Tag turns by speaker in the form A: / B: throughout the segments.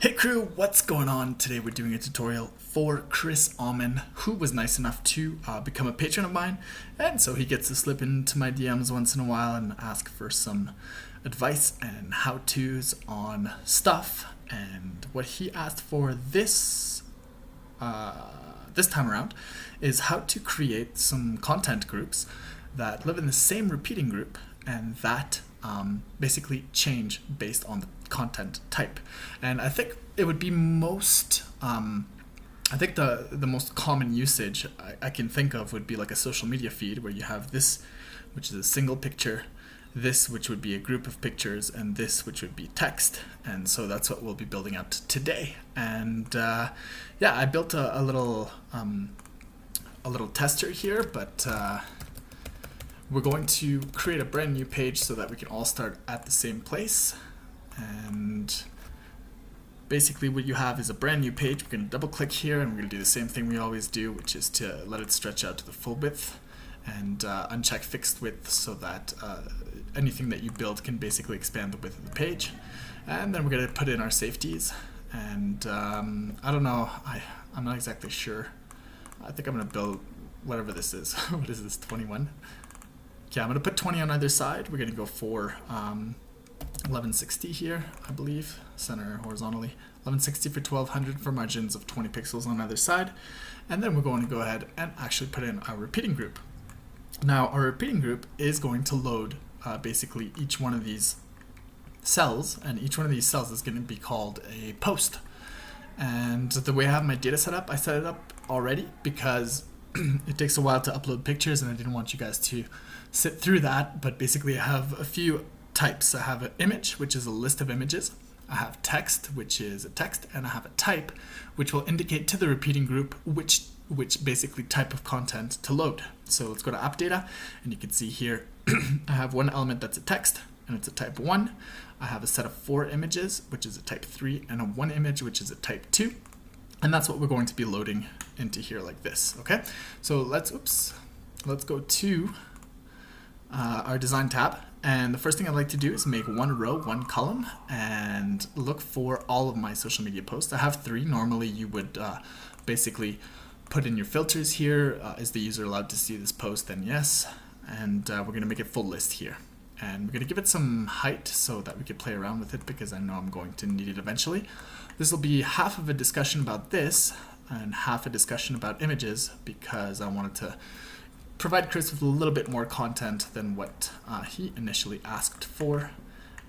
A: Hey crew, what's going on? Today we're doing a tutorial for Chris Alman, who was nice enough to become a patron of mine, and so he gets to slip into my DMs once in a while and ask for some advice and how-tos on stuff. And what he asked for this time around is how to create some content groups that live in the same repeating group and that basically change based on the content type. And I think it would be most I think the most common usage I can think of would be like a social media feed where you have this, which is a single picture, this which would be a group of pictures, and this which would be text. And so that's what we'll be building out today. And yeah, I built a little tester here, but we're going to create a brand new page so that we can all start at the same place. And basically what you have is a brand new page. We're going to double click here and we're going to do the same thing we always do, which is to let it stretch out to the full width and uncheck fixed width so that anything that you build can basically expand the width of the page. And then we're going to put in our safeties. And I don't know, I'm not exactly sure. I think I'm going to build whatever this is. What is this, 21? Okay, I'm going to put 20 on either side. We're going to go for 1160 here, I believe, center horizontally. 1160 for 1200 for margins of 20 pixels on either side. And then we're going to go ahead and actually put in our repeating group. Now, our repeating group is going to load basically each one of these cells, and each one of these cells is going to be called a post. And the way I have my data set up, I set it up already because it takes a while to upload pictures and I didn't want you guys to sit through that. But basically I have a few types. I have an image, which is a list of images. I have text, which is a text, and I have a type, which will indicate to the repeating group which basically type of content to load. So let's go to app data, and you can see here I have one element that's a text, and it's a type 1. I have a set of 4 images, which is a type 3, and a 1 image, which is a type 2. And that's what we're going to be loading into here like this, okay? So let's go to our design tab. And the first thing I'd like to do is make one row, one column, and look for all of my social media posts. I have 3. Normally you would basically put in your filters here. Is the user allowed to see this post? Then yes. And we're going to make it full list here. And we're going to give it some height so that we can play around with it because I know I'm going to need it eventually. This will be half of a discussion about this and half a discussion about images because I wanted to provide Chris with a little bit more content than what he initially asked for.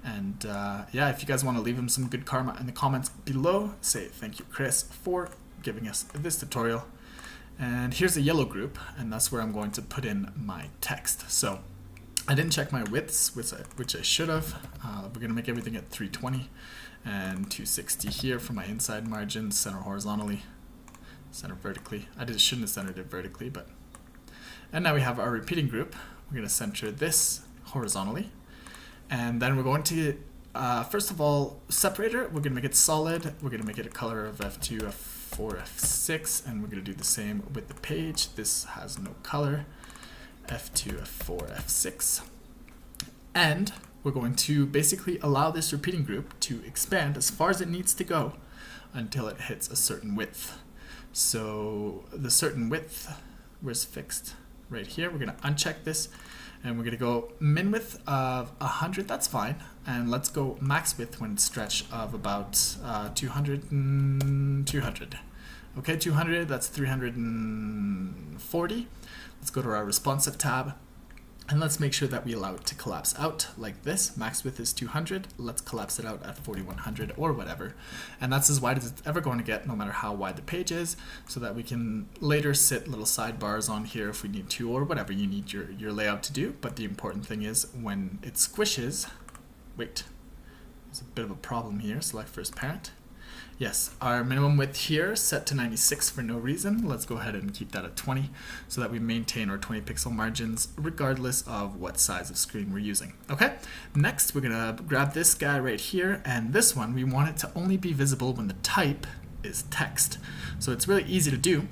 A: And yeah, if you guys want to leave him some good karma in the comments below, say thank you Chris for giving us this tutorial. And here's a yellow group, and that's where I'm going to put in my text. So I didn't check my widths, which I should have. We're going to make everything at 320 and 260 here for my inside margins, center horizontally, center vertically. I shouldn't have centered it vertically, but. And now we have our repeating group. We're going to center this horizontally. And then we're going to, first of all, separator. We're going to make it solid. We're going to make it a color of F2, F4, F6. And we're going to do the same with the page. This has no color. F2, F4, F6. And we're going to basically allow this repeating group to expand as far as it needs to go until it hits a certain width. So the certain width, where's fixed? Right here, we're going to uncheck this and we're going to go min width of 100, that's fine, and let's go max width when it's stretched of about 200 and 200. Okay, 200, that's 340. Let's go to our responsive tab and let's make sure that we allow it to collapse out like this. Max width is 200. Let's collapse it out at 4100 or whatever. And that's as wide as it's ever going to get, no matter how wide the page is, so that we can later sit little sidebars on here if we need to, or whatever you need your layout to do. But the important thing is when it squishes, wait, there's a bit of a problem here. Select first parent. Yes, our minimum width here set to 96 for no reason. Let's go ahead and keep that at 20 so that we maintain our 20 pixel margins regardless of what size of screen we're using. Okay, next we're gonna grab this guy right here, and this one we want it to only be visible when the type is text. So it's really easy to do.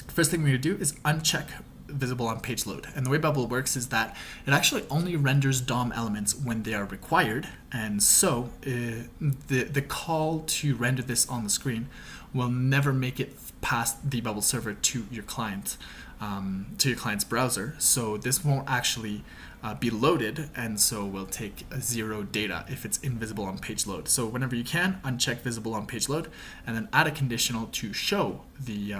A: First thing we're gonna do is uncheck visible on page load. And the way Bubble works is that it actually only renders DOM elements when they are required, and so the call to render this on the screen will never make it past the Bubble server to your client, to your client's browser. So this won't actually be loaded, and so will take 0 data if it's invisible on page load. So whenever you can, uncheck visible on page load, and then add a conditional to show the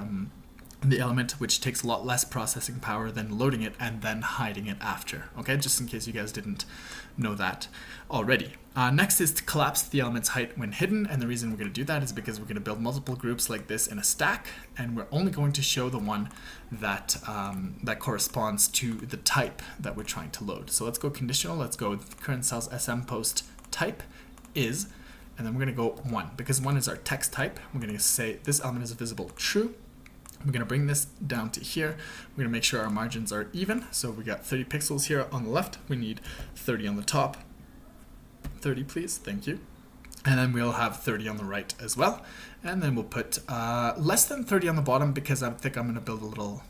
A: element, which takes a lot less processing power than loading it and then hiding it after. Okay, just in case you guys didn't know that already. Next is to collapse the element's height when hidden, and the reason we're going to do that is because we're going to build multiple groups like this in a stack, and we're only going to show the one that that corresponds to the type that we're trying to load. So let's go conditional. Let's go with current cells SM post type is, and then we're going to go 1 because 1 is our text type. We're going to say this element is visible true. We're going to bring this down to here. We're going to make sure our margins are even. So we got 30 pixels here on the left. We need 30 on the top. 30, please. Thank you. And then we'll have 30 on the right as well. And then we'll put less than 30 on the bottom because I think I'm going to build a little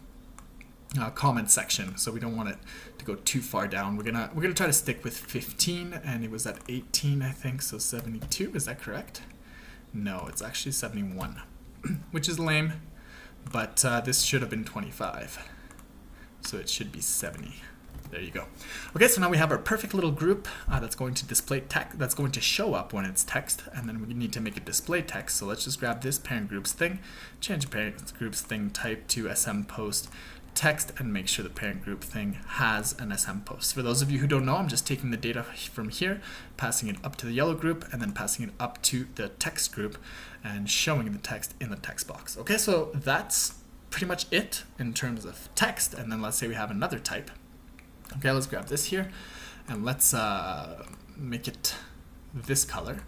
A: comment section. So we don't want it to go too far down. We're gonna try to stick with 15, and it was at 18, I think. So 72. Is that correct? No, it's actually 71, which is lame. But this should have been 25, so it should be 70. There you go. Okay, so now we have our perfect little group that's going to display text, that's going to show up when it's text, and then we need to make it display text. So let's just grab this parent groups thing, change parent groups thing type to SM post text, and make sure the parent group thing has an SM post. For those of you who don't know, I'm just taking the data from here, passing it up to the yellow group, and then passing it up to the text group, and showing the text in the text box. Okay, so that's pretty much it in terms of text. And then let's say we have another type. Okay, let's grab this here, and let's make it this color.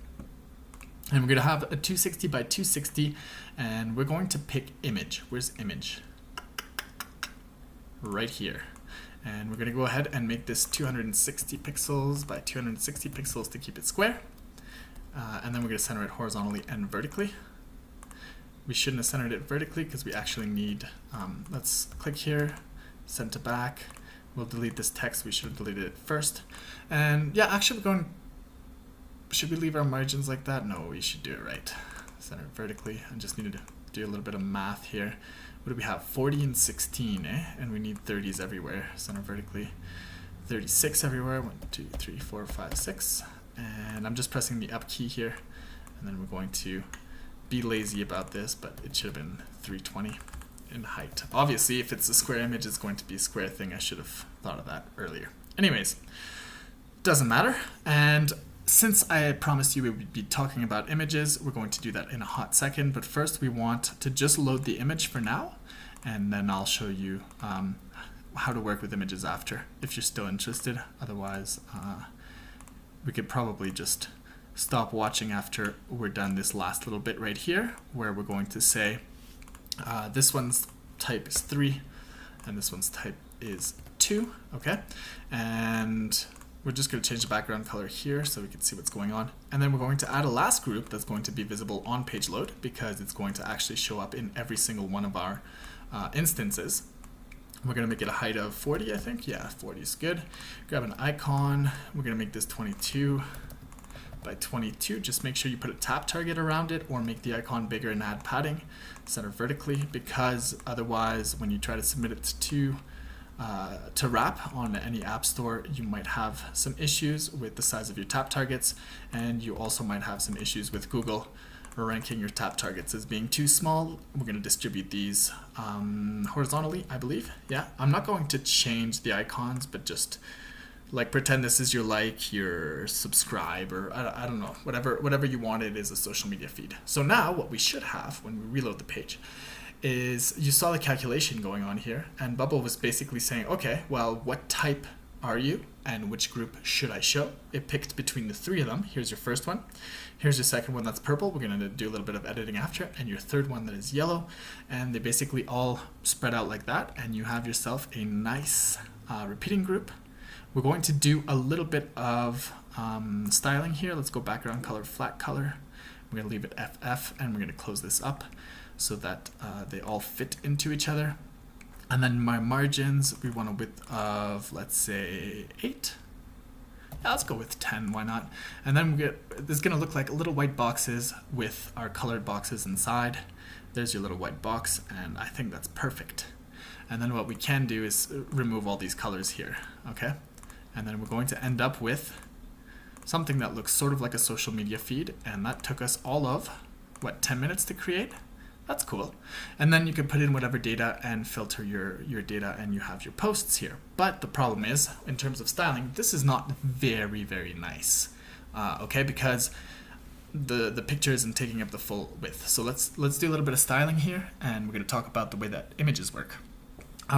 A: And we're gonna have a 260 by 260, and we're going to pick image. Where's image? Right here. And we're gonna go ahead and make this 260 pixels by 260 pixels to keep it square. And then we're gonna center it horizontally and vertically. We shouldn't have centered it vertically because we actually need, let's click here, center back. We'll delete this text. We should have deleted it first. And yeah, actually should we leave our margins like that? No, we should do it right. Center it vertically. I just needed to do a little bit of math here. What do we have? 40 and 16, eh? And we need 30s everywhere. Center vertically. 36 everywhere. 1, 2, 3, 4, 5, 6. And I'm just pressing the up key here. And then we're going to be lazy about this, but it should have been 320 in height. Obviously, if it's a square image, it's going to be a square thing. I should have thought of that earlier. Anyways, doesn't matter. And since I promised you we would be talking about images, we're going to do that in a hot second. But first, we want to just load the image for now, and then I'll show you how to work with images after, if you're still interested. Otherwise, we could probably just stop watching after we're done this last little bit right here, where we're going to say this one's type is 3 and this one's type is 2. Okay, and we're just going to change the background color here so we can see what's going on. And then we're going to add a last group that's going to be visible on page load because it's going to actually show up in every single one of our instances. We're going to make it a height of 40, I think. Yeah, 40 is good. Grab an icon. We're going to make this 22 by 22. Just make sure you put a tap target around it or make the icon bigger and add padding. Center vertically, because otherwise when you try to submit it to wrap on any app store, you might have some issues with the size of your tap targets, and you also might have some issues with Google ranking your tap targets as being too small. We're going to distribute these horizontally, I believe. Yeah, I'm not going to change the icons, but just like pretend this is your like, your subscribe, or I don't know, whatever you want it is a social media feed. So now what we should have when we reload the page is, you saw the calculation going on here, and Bubble was basically saying, okay, well, what type are you and which group should I show? It picked between the 3 of them. Here's your first one. Here's your second one that's purple. We're going to do a little bit of editing after, and your third one that is yellow. And they basically all spread out like that, and you have yourself a nice repeating group. We're going to do a little bit of styling here. Let's go background color, flat color. We're going to leave it FF, and we're going to close this up so that they all fit into each other. And then my margins, we want a width of, let's say 8. Yeah, let's go with 10, why not? And then this is gonna look like little white boxes with our colored boxes inside. There's your little white box, and I think that's perfect. And then what we can do is remove all these colors here, okay? And then we're going to end up with something that looks sort of like a social media feed, and that took us all of, what, 10 minutes to create? That's cool. And then you can put in whatever data and filter your data, and you have your posts here. But the problem is, in terms of styling, this is not very, very nice, okay? Because the picture isn't taking up the full width. So let's do a little bit of styling here, and we're going to talk about the way that images work.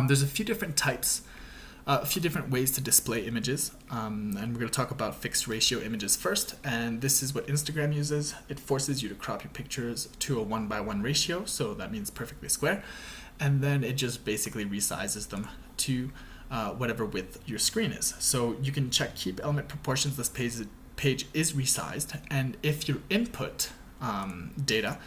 A: There's a few different types, a few different ways to display images, and we're going to talk about fixed ratio images first. And this is what Instagram uses. It forces you to crop your pictures to a 1:1 ratio, so that means perfectly square, and then it just basically resizes them to whatever width your screen is. So you can check keep element proportions. This page is resized, and if your input data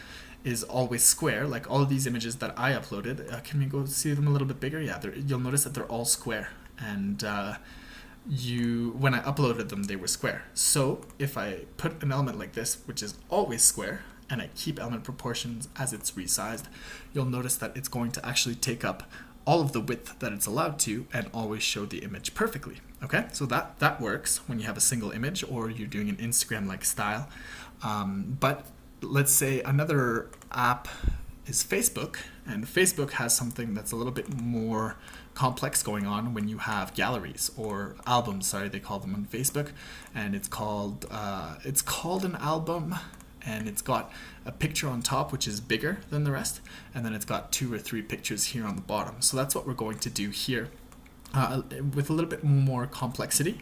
A: is always square, like all of these images that I uploaded, can we go see them a little bit bigger? Yeah, you'll notice that they're all square, and when I uploaded them, they were square. So if I put an element like this, which is always square, and I keep element proportions as it's resized, you'll notice that it's going to actually take up all of the width that it's allowed to and always show the image perfectly. Okay, so that works when you have a single image or you're doing an Instagram-like style. But let's say another app is Facebook, and Facebook has something that's a little bit more complex going on when you have galleries or albums, sorry, they call them on Facebook, and it's called an album, and it's got a picture on top which is bigger than the rest, and then it's got 2 or 3 pictures here on the bottom. So that's what we're going to do here, with a little bit more complexity.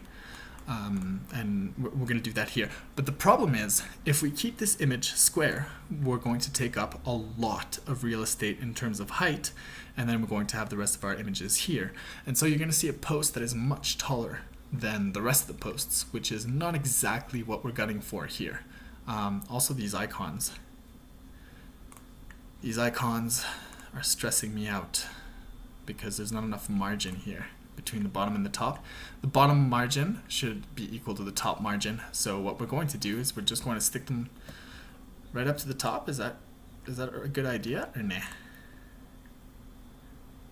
A: And we're going to do that here. But the problem is, if we keep this image square, we're going to take up a lot of real estate in terms of height, and then we're going to have the rest of our images here. And so you're going to see a post that is much taller than the rest of the posts, which is not exactly what we're gunning for here. Also these icons. These icons are stressing me out because there's not enough margin here between the bottom and the top. The bottom margin should be equal to the top margin. So what we're going to do is we're just going to stick them right up to the top. Is that a good idea or nah?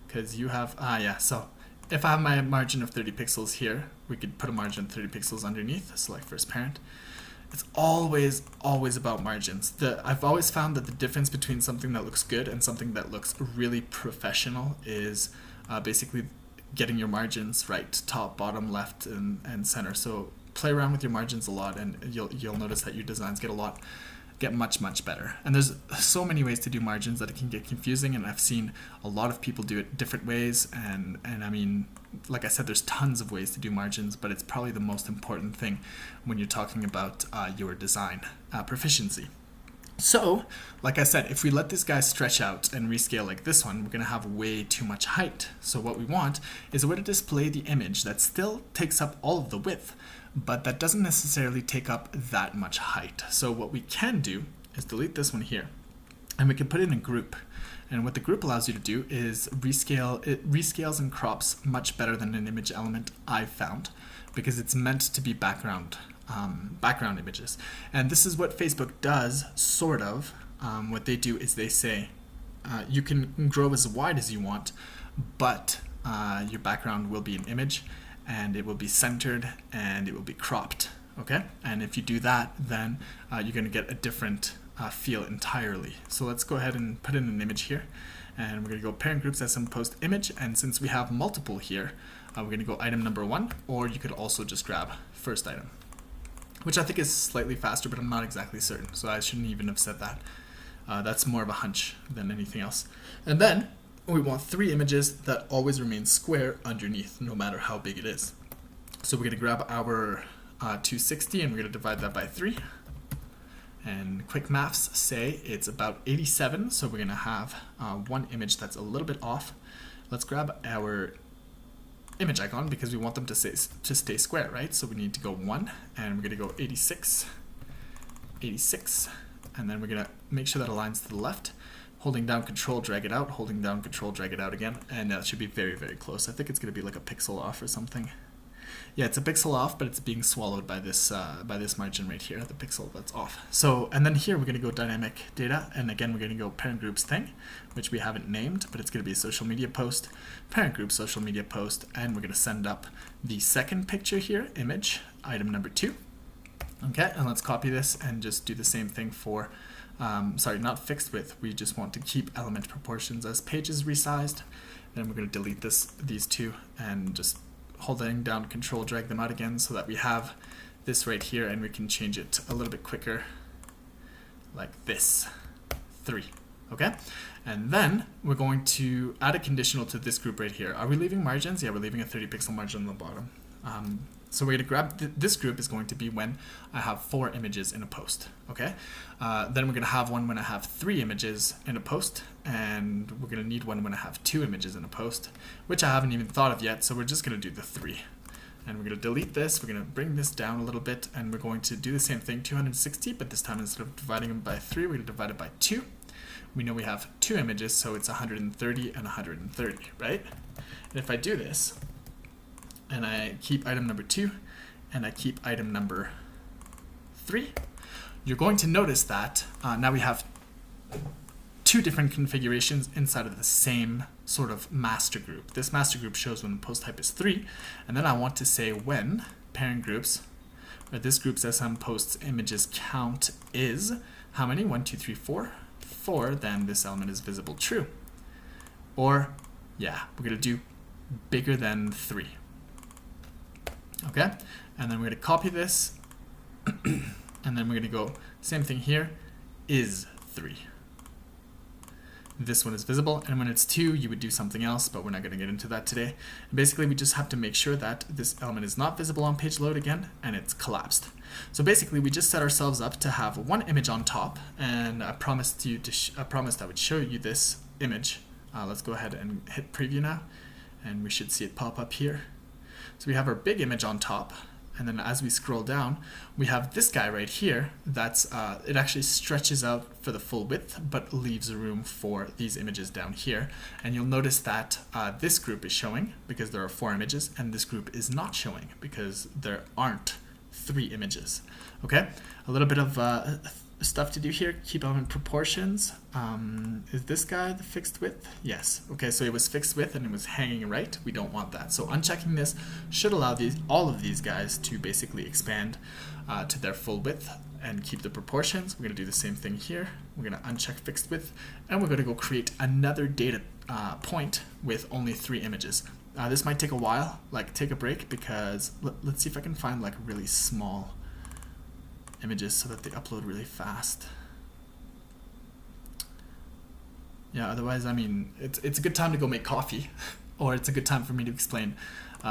A: Because you have, yeah, so if I have my margin of 30 pixels here, we could put a margin of 30 pixels underneath, select first parent. It's always about margins. I've always found that the difference between something that looks good and something that looks really professional is basically getting your margins right, top, bottom, left, and center. So play around with your margins a lot, and you'll notice that your designs get much better. And there's so many ways to do margins that it can get confusing, and I've seen a lot of people do it different ways, and I mean, like I said, there's tons of ways to do margins, but it's probably the most important thing when you're talking about your design proficiency. So, like I said, if we let this guy stretch out and rescale like this one, we're going to have way too much height. So what we want is a way to display the image that still takes up all of the width, but that doesn't necessarily take up that much height. So what we can do is delete this one here, and we can put it in a group. And what the group allows you to do is rescale. It rescales and crops much better than an image element, I've found, because it's meant to be background images. And this is what Facebook does, sort of. What they do is they say you can grow as wide as you want, but your background will be an image, and it will be centered, and it will be cropped. Okay, and if you do that, then you're going to get a different feel entirely. So let's go ahead and put in an image here, and we're going to go parent groups as some post image, and since we have multiple here, we're going to go item number 1, or you could also just grab first item, which I think is slightly faster, but I'm not exactly certain, so I shouldn't even have said that. That's more of a hunch than anything else. And then we want 3 images that always remain square underneath, no matter how big it is. So we're going to grab our 260, and we're going to divide that by 3. And quick maths say it's about 87, so we're going to have one image that's a little bit off. Let's grab our image icon because we want them to stay square, right? So we need to go 1, and we're going to go 86, 86, and then we're going to make sure that aligns to the left. holding down control, drag it out, holding down control, drag it out again, and that should be very, very close. I think it's going to be like a pixel off or something. Yeah, it's a pixel off, but it's being swallowed by this margin right here, the pixel that's off. So, and then here we're going to go dynamic data, and again we're going to go parent groups thing, which we haven't named, but it's going to be a social media post, parent group social media post, and we're going to send up the second picture here, image, item number 2. Okay, and let's copy this and just do the same thing for, sorry, not fixed width. We just want to keep element proportions as pages resized. Then we're going to delete these two and just holding down control, drag them out again so that we have this right here, and we can change it a little bit quicker like this, 3. Okay, and then we're going to add a conditional to this group right here. Are we leaving margins? Yeah, we're leaving a 30 pixel margin on the bottom. So we're going to grab this group is going to be when I have 4 images in a post. Okay, then we're going to have one when I have 3 images in a post, and we're going to need one when I have 2 images in a post, which I haven't even thought of yet. So we're just going to do the 3, and we're going to delete this. We're going to bring this down a little bit, and we're going to do the same thing, 260, but this time instead of dividing them by 3, we're going to divide it by 2. We know we have 2 images, so it's 130 and 130, right? And if I do this, and I keep item number 2, and I keep item number 3, you're going to notice that now we have 2 different configurations inside of the same sort of master group. This master group shows when the post type is 3, and then I want to say when parent groups, or this group's SM posts images count is how many? 1, 2, 3, 4. 4, then this element is visible true. Or, yeah, we're going to do bigger than 3. Okay, and then we're going to copy this, and then we're going to go, same thing here, is 3. This one is visible, and when it's 2, you would do something else, but we're not going to get into that today. And basically, we just have to make sure that this element is not visible on page load again, and it's collapsed. So basically, we just set ourselves up to have one image on top, and I promised you I promised I would show you this image. Let's go ahead and hit preview now, and we should see it pop up here. So we have our big image on top, and then as we scroll down, we have this guy right here that's, it actually stretches out for the full width, but leaves room for these images down here. And you'll notice that this group is showing because there are 4 images, and this group is not showing because there aren't 3 images. Okay, a little bit of stuff to do here. Keep element proportions. Is this guy the fixed width? Yes. Okay, so it was fixed width and it was hanging right. We don't want that. So unchecking this should allow all of these guys to basically expand to their full width and keep the proportions. We're going to do the same thing here. We're going to uncheck fixed width, and we're going to go create another data point with only 3 images. This might take a while, like take a break, because let's see if I can find like really small images so that they upload really fast. Yeah, otherwise, I mean, it's a good time to go make coffee, or it's a good time for me to explain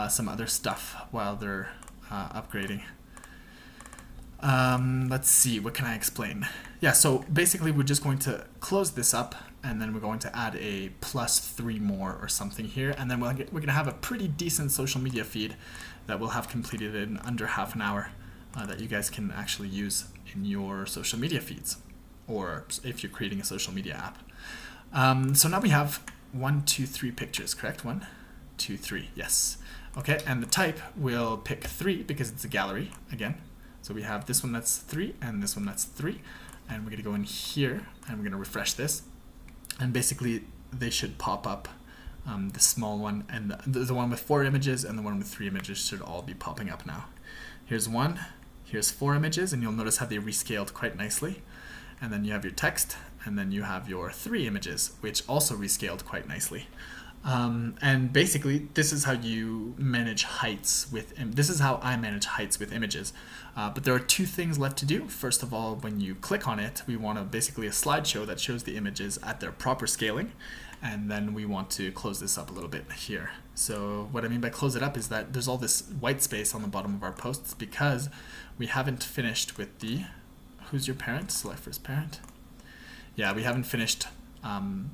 A: some other stuff while they're upgrading. Let's see, what can I explain? Yeah, so basically we're just going to close this up, and then we're going to add a +3 more or something here, and then we're going to have a pretty decent social media feed that we'll have completed in under half an hour that you guys can actually use in your social media feeds, or if you're creating a social media app. So now we have 1, 2, 3 pictures, correct? 1, 2, 3, yes. Okay, and the type we'll pick 3 because it's a gallery again. So we have this one that's 3 and this one that's 3, and we're going to go in here and we're going to refresh this, and basically they should pop up. The small one and the one with 4 images and the one with 3 images should all be popping up now. Here's 1, here's 4 images, and you'll notice how they rescaled quite nicely. And then you have your text, and then you have your 3 images, which also rescaled quite nicely. And basically, this is how you manage heights with. This is how I manage heights with images. But there are 2 things left to do. First of all, when you click on it, we want basically a slideshow that shows the images at their proper scaling, and then we want to close this up a little bit here. So what I mean by close it up is that there's all this white space on the bottom of our posts because we haven't finished with the who's your parent? Select first parent. Yeah, we haven't finished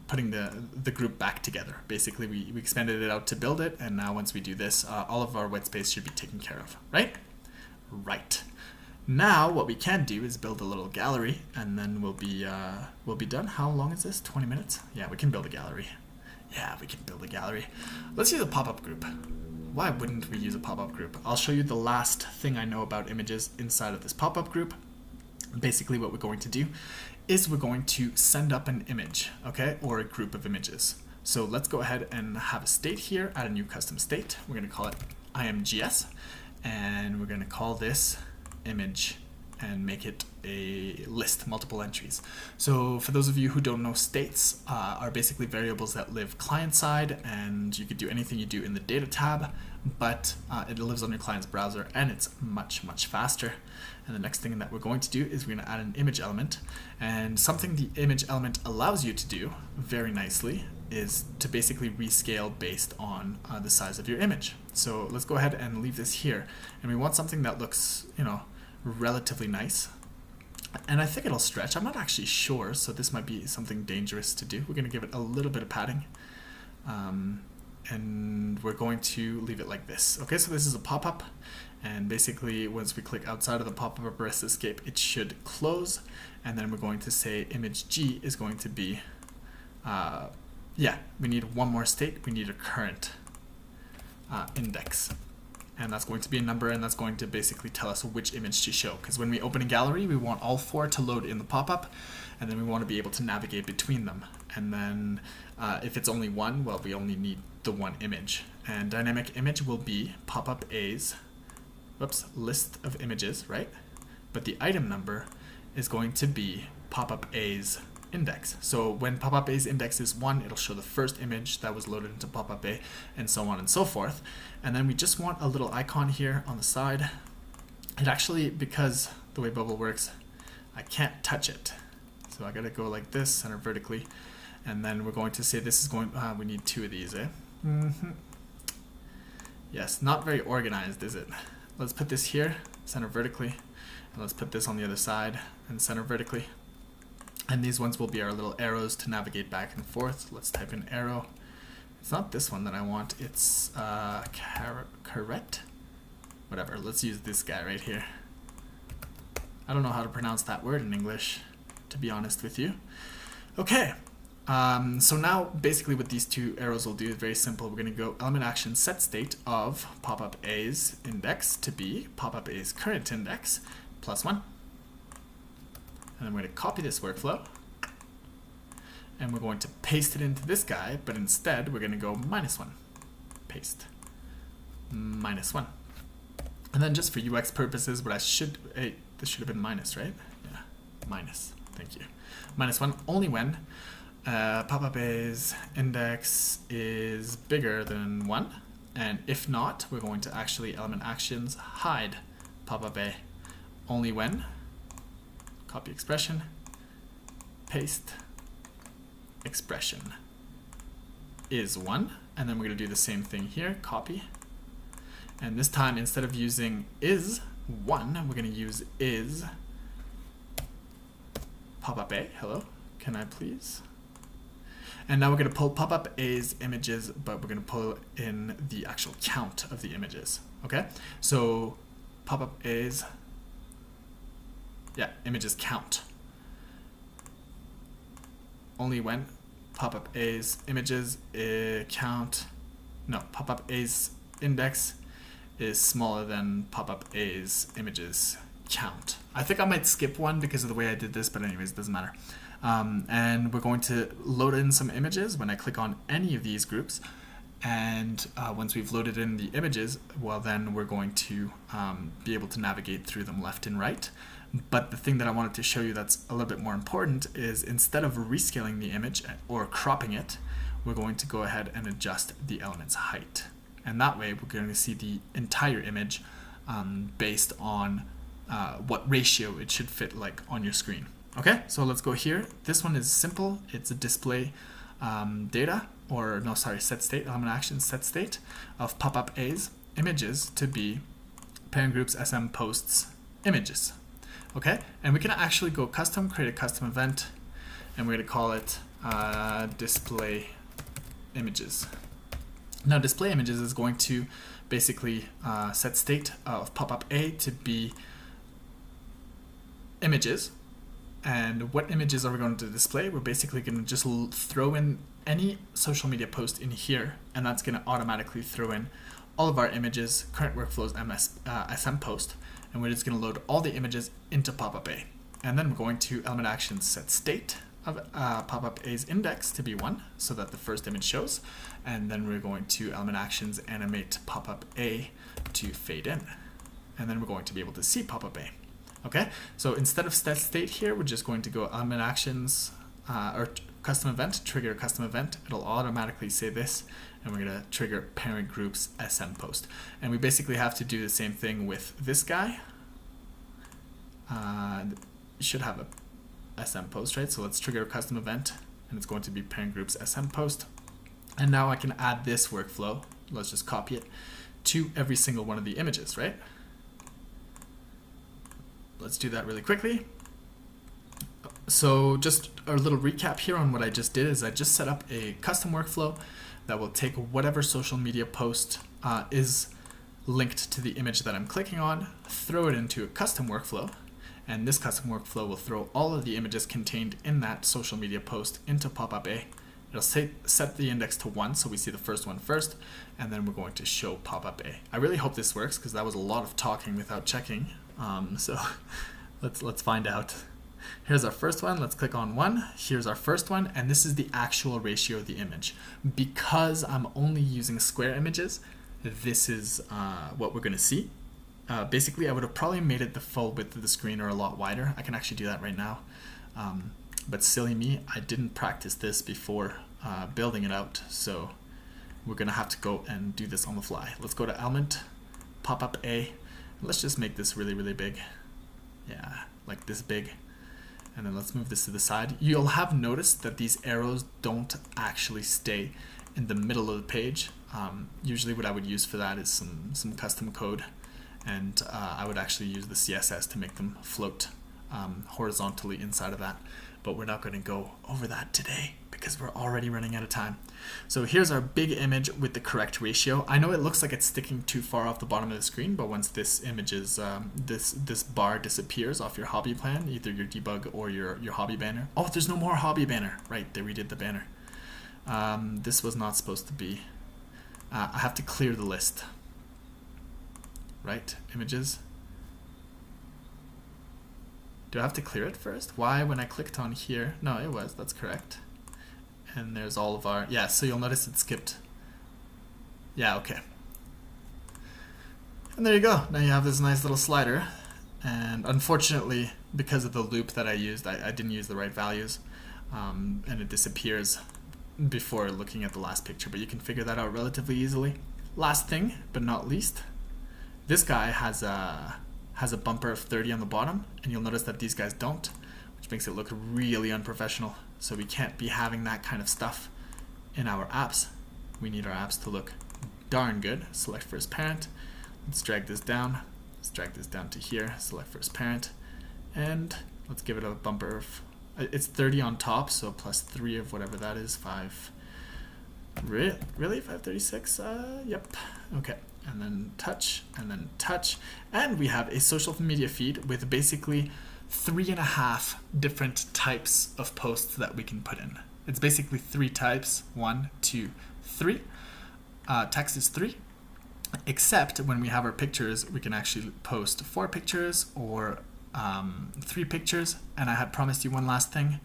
A: putting the group back together. Basically, we expanded it out to build it, and now once we do this, all of our white space should be taken care of, right? Right. Now what we can do is build a little gallery, and then we'll be done. How long is this? 20 minutes? Yeah, we can build a gallery. Yeah, we can build a gallery. Let's use a pop-up group. Why wouldn't we use a pop-up group? I'll show you the last thing I know about images inside of this pop-up group. Basically what we're going to do is we're going to send up an image, okay, or a group of images. So let's go ahead and have a state here, add a new custom state. We're going to call it imgs, and we're going to call this image and make it a list, multiple entries. So for those of you who don't know, states are basically variables that live client-side, and you could do anything you do in the data tab, but it lives on your client's browser, and it's much, much faster. And the next thing that we're going to do is we're going to add an image element, and something the image element allows you to do very nicely is to basically rescale based on the size of your image. So let's go ahead and leave this here, and we want something that looks, you know, relatively nice, and I think it'll stretch. I'm not actually sure, so this might be something dangerous to do. We're going to give it a little bit of padding, and we're going to leave it like this. Okay, so this is a pop-up, and basically once we click outside of the pop-up or press escape, it should close, and then we're going to say image G is going to be we need one more state. We need a current index. And that's going to be a number, and that's going to basically tell us which image to show. Because when we open a gallery, we want all 4 to load in the pop-up, and then we want to be able to navigate between them. And then if it's only one, well, we only need the one image. And dynamic image will be pop-up A's, list of images, right? But the item number is going to be pop-up A's index. So when pop-up A's index is 1, it'll show the first image that was loaded into pop-up A, and so on and so forth. And then we just want a little icon here on the side. It actually, because the way Bubble works, I can't touch it. So I gotta go like this, center vertically, and then we're going to say this is going, we need 2 of these, Yes, not very organized, is it? Let's put this here, center vertically, and let's put this on the other side and center vertically. And these ones will be our little arrows to navigate back and forth. Let's type in arrow. It's not this one that I want. It's caret. Whatever. Let's use this guy right here. I don't know how to pronounce that word in English, to be honest with you. Okay. So now basically what these 2 arrows will do is very simple. We're going to go element action set state of pop-up A's index to be pop-up A's current index +1. And then we're going to copy this workflow, and we're going to paste it into this guy, but instead we're going to go -1, paste, -1. And then just for UX purposes, what I should, this should have been minus, right? Yeah, minus, thank you. -1 only when pop-up A's index is bigger than 1, and if not, we're going to actually element actions hide pop-up A only when, copy expression, paste, expression is 1, and then we're going to do the same thing here, copy, and this time instead of using is 1, we're going to use is pop-up A, hello, can I please? And now we're going to pull pop-up A's images, but we're going to pull in the actual count of the images, okay? So pop-up A's, images count. Only when pop-up A's images count, no, pop-up A's index is smaller than pop-up A's images count. I think I might skip one because of the way I did this, but anyways, it doesn't matter. And we're going to load in some images when I click on any of these groups. And once we've loaded in the images, well, then we're going to be able to navigate through them left and right. But the thing that I wanted to show you that's a little bit more important is instead of rescaling the image or cropping it, we're going to go ahead and adjust the element's height. And that way we're going to see the entire image based on what ratio it should fit like on your screen. Okay, so let's go here. This one is simple. It's a display set state, element action set state of pop-up A's images to be parent groups SM posts images. Okay, and we can actually go custom, create a custom event, and we're going to call it display images. Now display images is going to basically set state of pop-up A to be images. And what images are we going to display? We're basically going to just throw in any social media post in here, and that's going to automatically throw in all of our images, current workflows, SM post, and we're just going to load all the images into pop-up A. And then we're going to element actions set state of pop-up A's index to be 1 so that the first image shows, and then we're going to element actions animate pop-up A to fade in, and then we're going to be able to see pop-up A. Okay, so instead of set state here, we're just going to go element actions or custom event, trigger custom event. It'll automatically say this, and we're going to trigger parent groups SM post. And we basically have to do the same thing with this guy. You should have a SM post, right? So let's trigger a custom event, and it's going to be parent groups SM post. And now I can add this workflow. Let's just copy it to every single one of the images, right? Let's do that really quickly. So just a little recap here on what I just did is I just set up a custom workflow that will take whatever social media post is linked to the image that I'm clicking on, throw it into a custom workflow, and this custom workflow will throw all of the images contained in that social media post into pop-up A. It'll set the index to 1, so we see the first one first, and then we're going to show pop-up A. I really hope this works because that was a lot of talking without checking. So let's find out. Here's our first one. Let's click on 1. Here's our first one, and this is the actual ratio of the image. Because I'm only using square images, this is what we're going to see. Basically, I would have probably made it the full width of the screen or a lot wider. I can actually do that right now. But silly me, I didn't practice this before building it out, so we're going to have to go and do this on the fly. Let's go to element, pop-up A. Let's just make this really, really big. Yeah, like this big. And then let's move this to the side. You'll have noticed that these arrows don't actually stay in the middle of the page. Usually what I would use for that is some custom code. And I would actually use the CSS to make them float horizontally inside of that. But we're not going to go over that today because we're already running out of time. So here's our big image with the correct ratio. I know it looks like it's sticking too far off the bottom of the screen, but once this image is, this bar disappears off your hobby plan, either your debug or your hobby banner. Oh, there's no more hobby banner. Right, they redid the banner. This was not supposed to be. I have to clear the list. Right, images. Do I have to clear it first? Why when I clicked on here? No, it was, that's correct. And there's all of our, yeah, so you'll notice it skipped. Yeah, okay. And there you go. Now you have this nice little slider. And unfortunately, because of the loop that I used, I didn't use the right values. And it disappears before looking at the last picture, but you can figure that out relatively easily. Last thing, but not least, this guy has a bumper of 30 on the bottom, and you'll notice that these guys don't, which makes it look really unprofessional. So we can't be having that kind of stuff in our apps. We need our apps to look darn good. Select first parent. Let's drag this down. Let's drag this down to here. Select first parent. And let's give it a bumper of, it's 30 on top, so plus 3 of whatever that is, 5. Really? 536? Yep. Okay. And then touch, and then touch. And we have a social media feed with basically 3.5 different types of posts that we can put in. It's basically 3 types, 1, 2, 3. Text is 3, except when we have our pictures, we can actually post 4 pictures or 3 pictures. And I had promised you one last thing.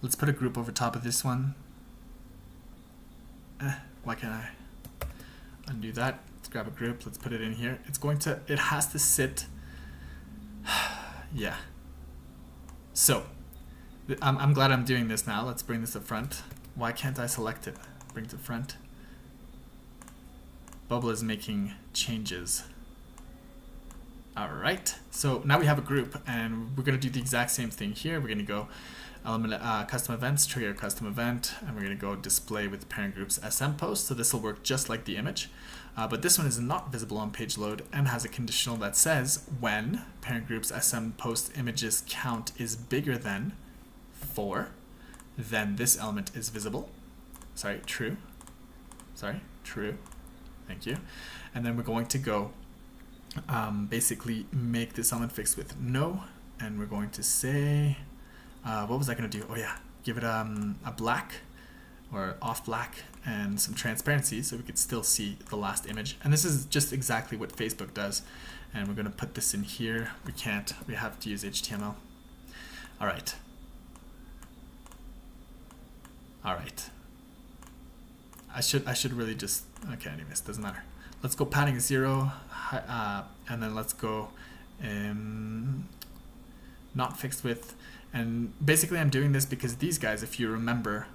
A: Let's put a group over top of this one. Why can't I undo that? Let's grab a group, let's put it in here. It has to sit, yeah. So, I'm glad I'm doing this now. Let's bring this up front. Why can't I select it? Bring it to front. Bubble is making changes. All right, so now we have a group, and we're gonna do the exact same thing here. We're gonna go element custom events, trigger custom event, and we're gonna go display with parent groups SM post. So this will work just like the image, but this one is not visible on page load and has a conditional that says when parent groups SM post images count is bigger than 4, then this element is visible. Sorry, true. Sorry, true. Thank you. And then we're going to go basically make this element fixed with no and we're going to say, what was I going to do? Oh yeah, give it a black or off black and some transparency so we could still see the last image. And this is just exactly what Facebook does. And we're going to put this in here. We can't, we have to use HTML. All right. All right. I should really just, okay, anyways, doesn't matter. Let's go padding 0, and then let's go not fixed width. And basically I'm doing this because these guys, if you remember,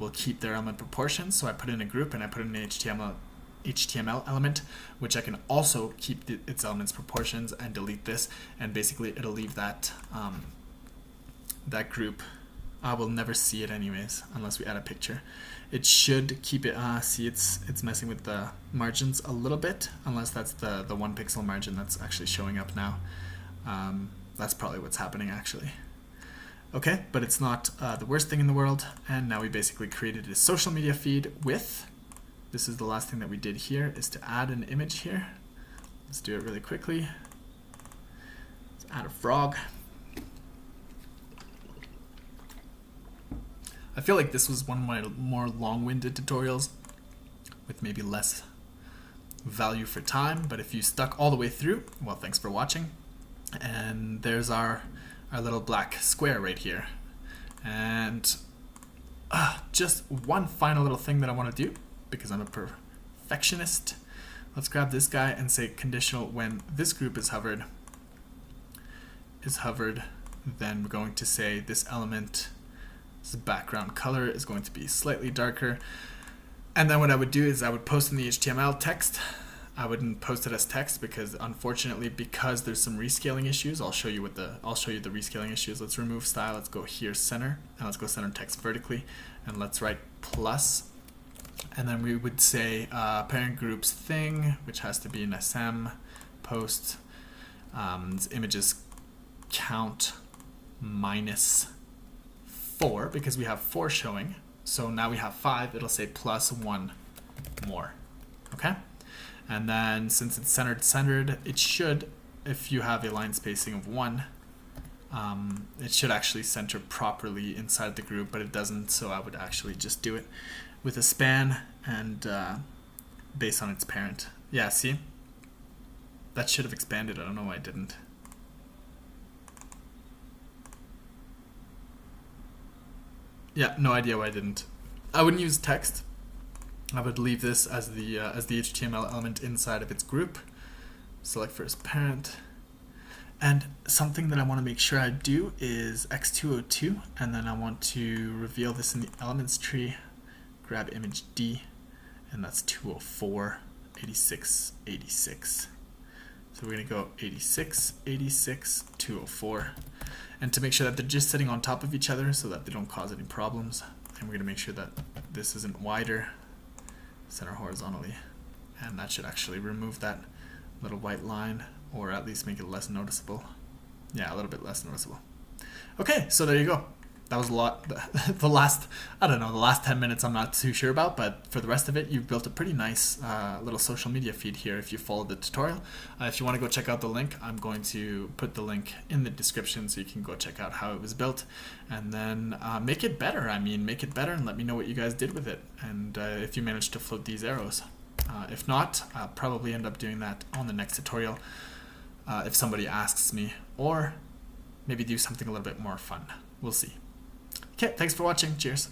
A: will keep their element proportions. So I put in a group and I put in an HTML element, which I can also keep its elements proportions and delete this. And basically it'll leave that, that group. I will never see it anyways, unless we add a picture. It should keep it, see it's messing with the margins a little bit, unless that's the 1 pixel margin that's actually showing up now. That's probably what's happening actually. Okay, but it's not the worst thing in the world. And now we basically created a social media feed with, this is the last thing that we did here, is to add an image here. Let's do it really quickly. Let's add a frog. I feel like this was one of my more long-winded tutorials with maybe less value for time, but if you stuck all the way through, well, thanks for watching. And there's our little black square right here. And just one final little thing that I want to do, because I'm a perfectionist. Let's grab this guy and say conditional when this group is hovered, then we're going to say this element, this background color is going to be slightly darker. And then what I would do is I would post in the HTML text. I wouldn't post it as text because unfortunately, because there's some rescaling issues, I'll show you the rescaling issues. Let's remove style, let's go here center, and let's go center text vertically, and let's write plus. And then we would say parent groups thing, which has to be an SM post, images count -4 because we have 4 showing. So now we have 5, it'll say plus 1 more, okay? And then since it's centered, it should, if you have a line spacing of 1, it should actually center properly inside the group, but it doesn't, so I would actually just do it with a span and based on its parent. Yeah, see? That should have expanded, I don't know why it didn't. Yeah, no idea why I didn't. I wouldn't use text. I would leave this as the HTML element inside of its group. Select first parent. And something that I want to make sure I do is x202, and then I want to reveal this in the elements tree. Grab image D, and that's 204, 86, 86. So we're going to go 86, 86, 204. And to make sure that they're just sitting on top of each other so that they don't cause any problems. And we're going to make sure that this isn't wider. Center horizontally. And that should actually remove that little white line, or at least make it less noticeable. Yeah, a little bit less noticeable. Okay, so there you go. That was a lot. The last 10 minutes I'm not too sure about, but for the rest of it, you've built a pretty nice little social media feed here if you followed the tutorial. If you want to go check out the link, I'm going to put the link in the description so you can go check out how it was built, and then make it better. I mean, make it better and let me know what you guys did with it, and if you managed to float these arrows. If not, I'll probably end up doing that on the next tutorial if somebody asks me, or maybe do something a little bit more fun. We'll see. Okay, thanks for watching. Cheers.